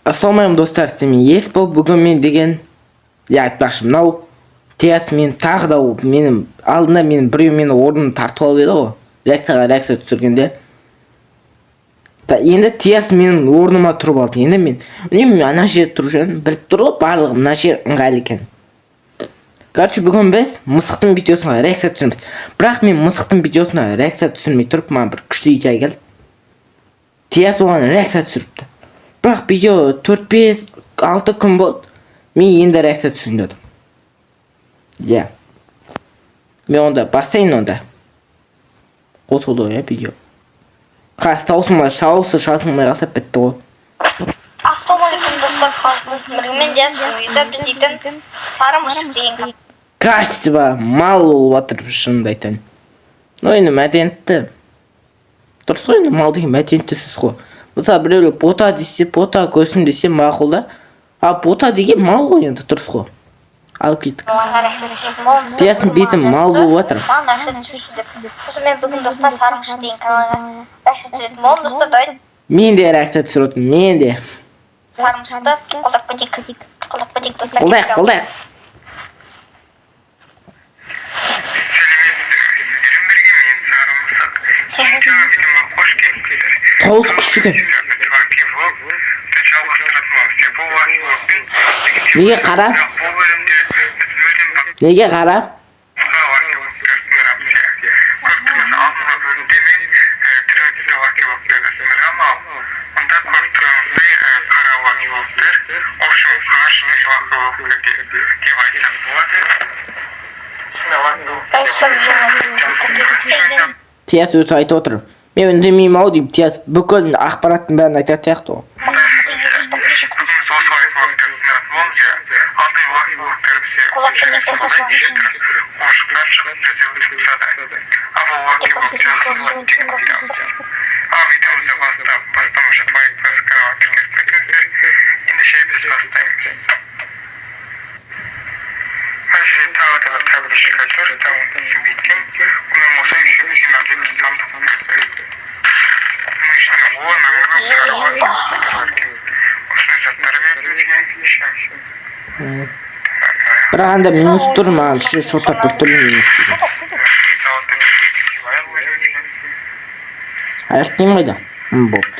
Ассалаумағалейкум достар, сіздермен ес болып бүгін мен деген айтпақшы мынау тияс мен тағы да менің алдында менің біреу мені орнын тартып алып еді ғой реакция түсіргенде. Енді тияс менің орныма тұрып алды. Енді мен үнемі ана жерде тұрып жүрмін, біліп тұр ғой барлығы мына жер ыңғайлы екен. Короче, бүгін біз мысықтың видеосына реакция түсіреміз. Бірақ мен мысықтың видеосына реакция түсірмей тұрып, маған бір күшті идея келді. Тияс оған реакция түсіріпті. Бірақ видео 4-5-6 күн болды. Мен енді реакция түсірейін дедім. Иә. Мен онда бассейн онда. Қосылды ғой видео. Таусылмай шалсылмай қалса бітті ғой. Ассалаумағалейкум достар, қалжыңыз мен де біз дейтін сары мысық деген качество мал болып жатыр, шынымды айтайын. Енді мәдениетті. Дұрыс қой, енді мал деген мәдениетті сөз ғой. Мысалы біреулер бота десе, бота көсім десе мақұл да. А бота деген мал ғой, енді дұрыс қой. Алып кеттік. Тиясың бетім мал болып жатыр. Мен бүгін достар сары мысық деген каналға реакция түсіретін болдым. Достар, дайын. Мен де реакция түсіріп отырмын, мен де. Сары мысықты қолдап кетейік достар. Қолдайық. Сіздермен бірге мен сары мысық. Жаңа видеома қош келдіңіздер. Дауыс күшті екен. Неге қара? Неге қара? Тияс өзі айтып отыр. Мен үндемеймін ау деймін. Тияс бүкіл ақпараттың бәрін айтатын сияқты ғой. Бірақ анда минус тұр, маған шотап бір түрлі минус тұр. Аяқтайым қайда? Болды.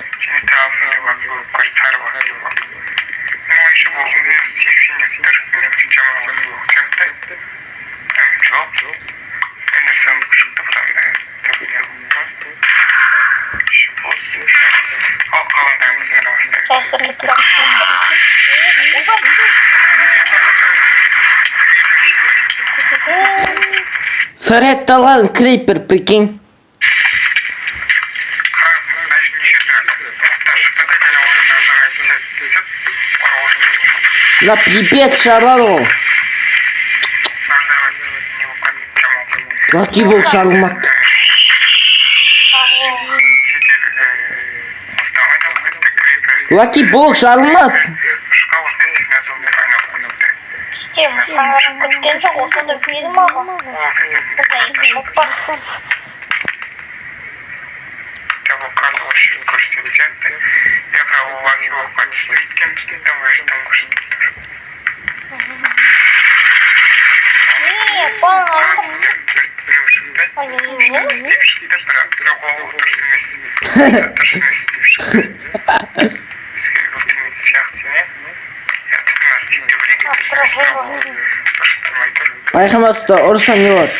Саретталған крипер, прикинь. На пипец шаралу. Лаки бол шарылмады. Лаки бол шарылмады. Мысықтың күткен жоқ, осында көзім ағым. Бұлда екі шоқ бар. Байқамасызда, ұрыстан не болады?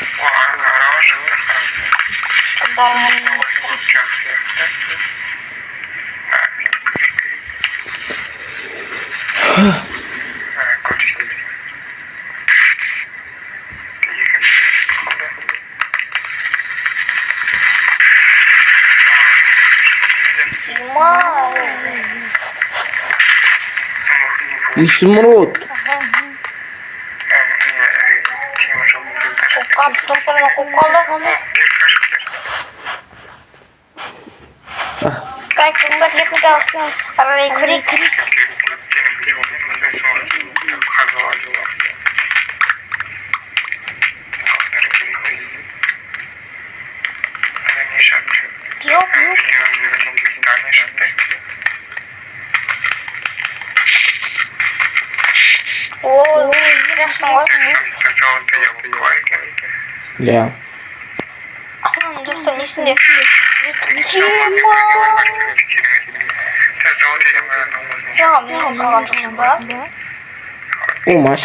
Ишмрут. Как крик. Oo, yaşın var. Завод я буквально. Ya. Aslında dostum içinde. Завод я буквально. Ya memnun kalan çocuklar. Umaş.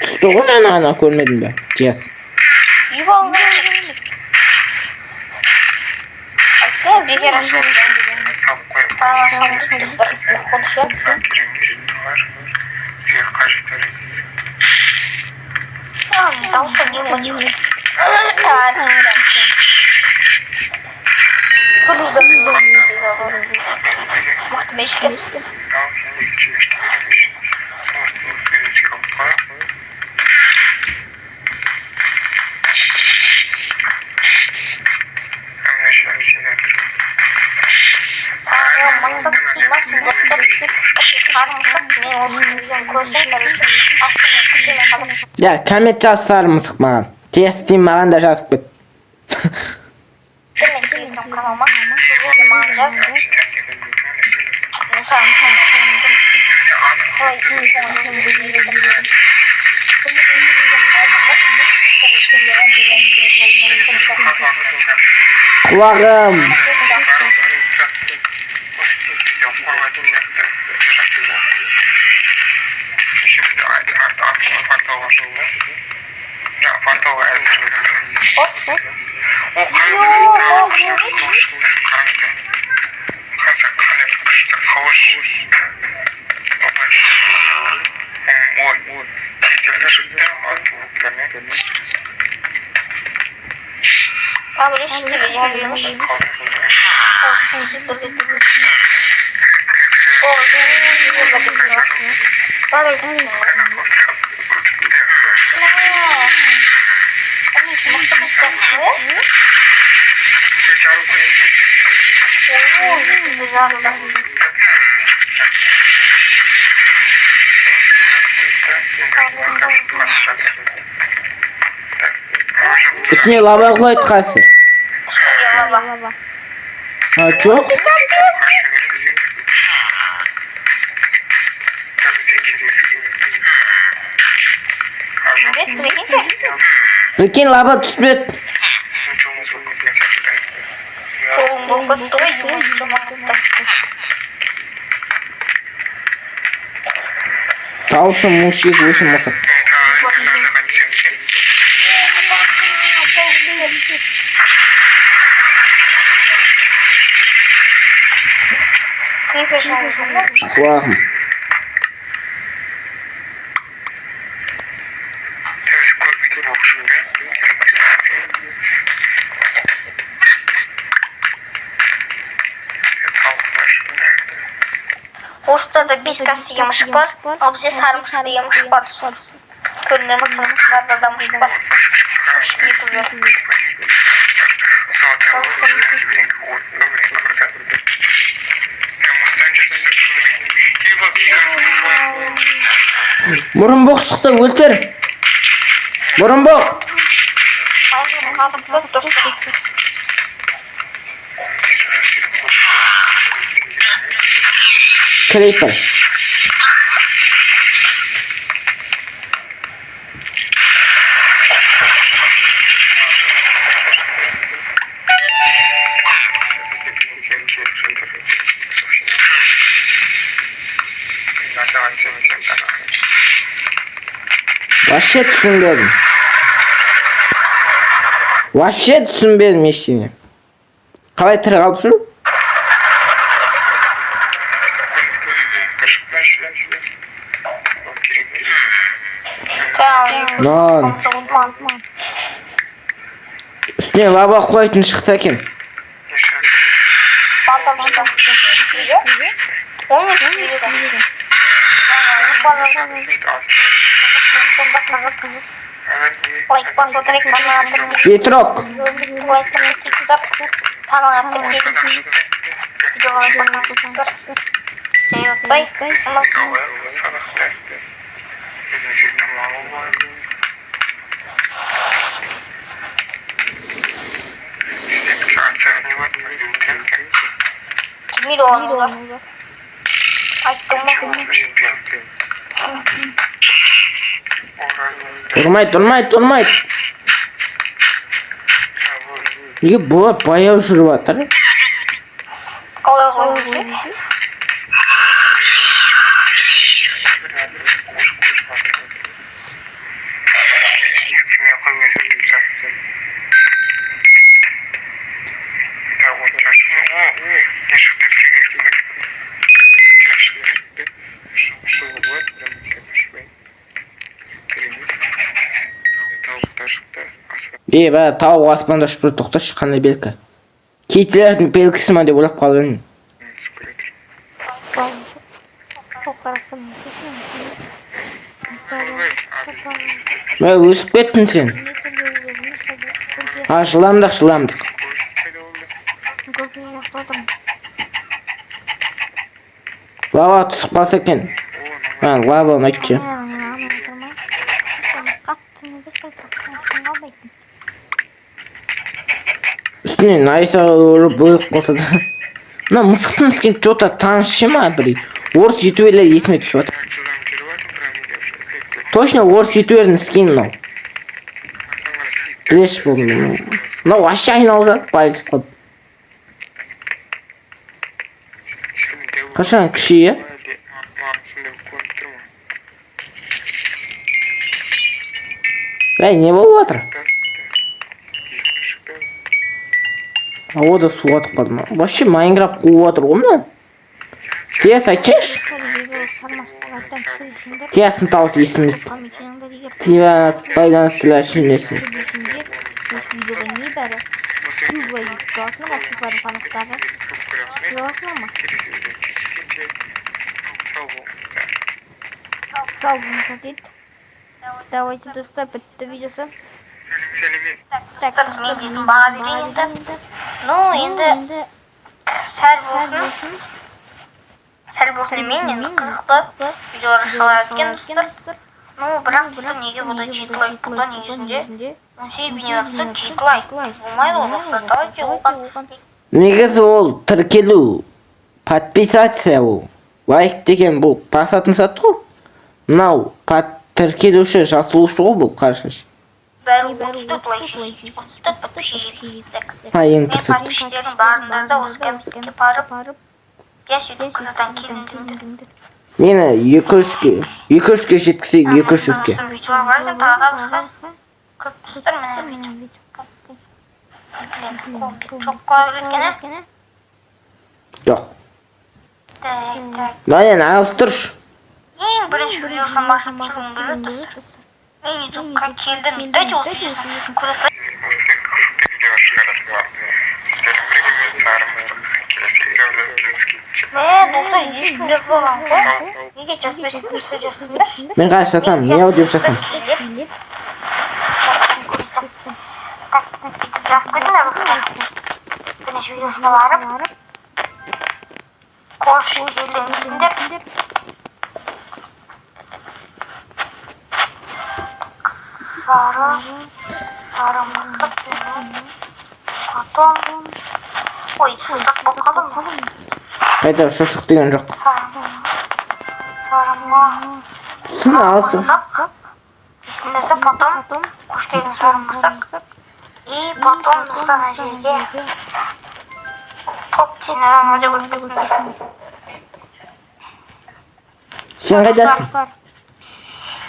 Tutuğu ne ana görmedim ben. Cihaz. İyi bağlı. Aslında bir kere aşağı. Sana aşağı dostlar. Konuşuyor. Tamam, dalsa bir maçı. Kurulda Muhtemelen işgal. Sarılmazsak kıymaz dostlar. Sarılmazsak ne olsun diyeceğim. Koysunlar için. Aslında kızıyla kalıp. Ya kametçi aslarımı sıkmagan. Cihaz mağan da жазып kет. Demek ki YouTube kanalıma böyle manacağız. Mesela Kulağım. Abi işte yazılmış. Üstüne lava koydu kası. Ha çok. Lekin lava tushmaydi. Tavsın muşik bo'lmasa. Kulağım. Ortada biskası yemiş var, o bize sarımsaklı yemiş var. Görünür makinelerde da yemiş var. Yapılıyor. Murunboq chiqdi, o'ltir. Murunboq. Creeper. Вообще tushunmadim. Вообще tushunmadim eshitini. Qalay tira qolib shu? Non. Üstüne lava qo'yib chiqdi ekan. Petrok. Тұрмайды. Неге бұлар баяу жүріп жатыр? Қалай қойып Тауық аспанда ұшып тұр, тоқташы, қандай белгі? Киттілердің белгісі ма деп ойлап қалып едім. Өсіп кеттің сен. Жыламдық. Лава түсіп қалса екен. Лава ұнайтшы. Üstüne nice bölüp olsa da. Mına мысықтың іскен жота танысшы ма, блин. Орыс ютуберлер есіме түсіп отыр. Точно орыс ютубердің іскен мынау. Білеш болдым. Мынау вообще айналып жатыр, пальцы қылып. Қашан кіші, е? Не болып жатыр? Ода суға атып қалды ма? Вообще Майнкрафт қуып отыр ғой мына. Тияс айтшайшы. Тиясын тауыс есіміз. Тияс байланыстылар үшін несі. Давайте достать видеосы. Так, мен дейтін баға берейін енді. Енді сәл болсын мен қызықты видеолар салар екен достар. Бірақ достар неге бұда 7 лайк бұда негізінде 17 видеосы 7 лайк болмайды ол достар. Давайте оған Негізі ол тіркелу, подписация ол. Лайк деген бұл басатын сат ғой. Мынау тіркелуші, жасылушы ғой бұл қаршаш. бәрі 34 лайк подписчик. Ең Мен тұрсыз. подписчиктердің барында да осы кәмістікке барып я сөйтіп қызыдан келіндімді. Мені 2-3-ке жеткісек 200-ке. Видеолар бар екен тағы да басқа. Көп достар міне видео. Çok kolay екен. Жоқ. Так. Мені ауыстыршы. Ең бірінші видеосын басып шығын көреді достар. Мен ютубқа келдім. Дайте осы видеосын көресіз. Достар ешкім жазбаған ғой. Неге жазбайсыңдар, сіз жазсыңдар. Мен қайшы жасам, не аудио жасам. Жазып қойдыңдар достар. Бірінші видеосына барып қош келдіңіздер. Сары мысық потом ой сыздық болып қалдым ғой. Қайта шошық деген жоқ. Сарыма Сына алсын. үстімізді потом қош келдің сары мысық и потом достар жерге топ сенерін өте көтпетіңдер. Сен қайдасың?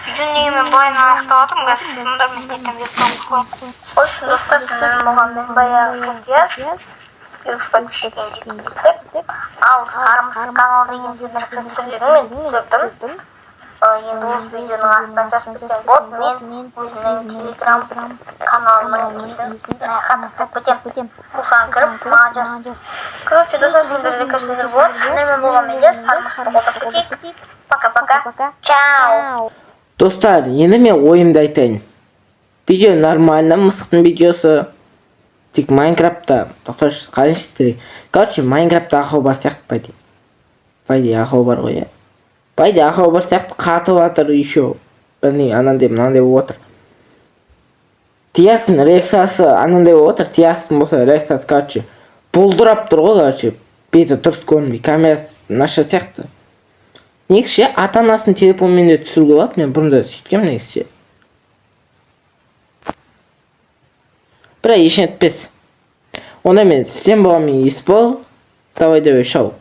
Видеоны неге мен былайынан аяқтап жатырмын, мұнда мен ертең вебкамды қоямын. Қойсын достар, сендердің болған мен баяғы Тияс, 200 подписчиктен жеткіздік. Ал сары мысық каналы деген сөздерді түсірдім, мен түсірдім. Енді осы видеоның астынан жазып кетсең болады, мен өзімнің телеграм каналымның несін қатыстырып кетем. Осыған кіріп, маған жаз. Короче, достар, сендерде көрсеңдер болады. Сендермен болған мен жаз, сары мысықты қолдап кетейік. Пока-пока. Чао. Достар, енді мен ойымды айтайын. Видео нормально, мысықтың видеосы. Тек Майнкрафтта, тоқташы, қалыншы істерек. Короче, Майнкрафтта ақау бар сияқты, Пайде ақау бар ғой, Пайде ақау бар сияқты қатып атыр еще. Білмей, анандай болып отыр. Тиясын реакциясы анандай болып отыр. Тиясын болса реакциясы, короче, бұлдырап тұр ғой, короче. Беті дұрыс көрінбей, камерасы наша сияқты. негізі ата анасының телефонымен де түсіруге болады. Мен бұрында сөйткем негізі. Бірақ еш етпес. Онда мен сен болған мен ес бол. Давай шоу.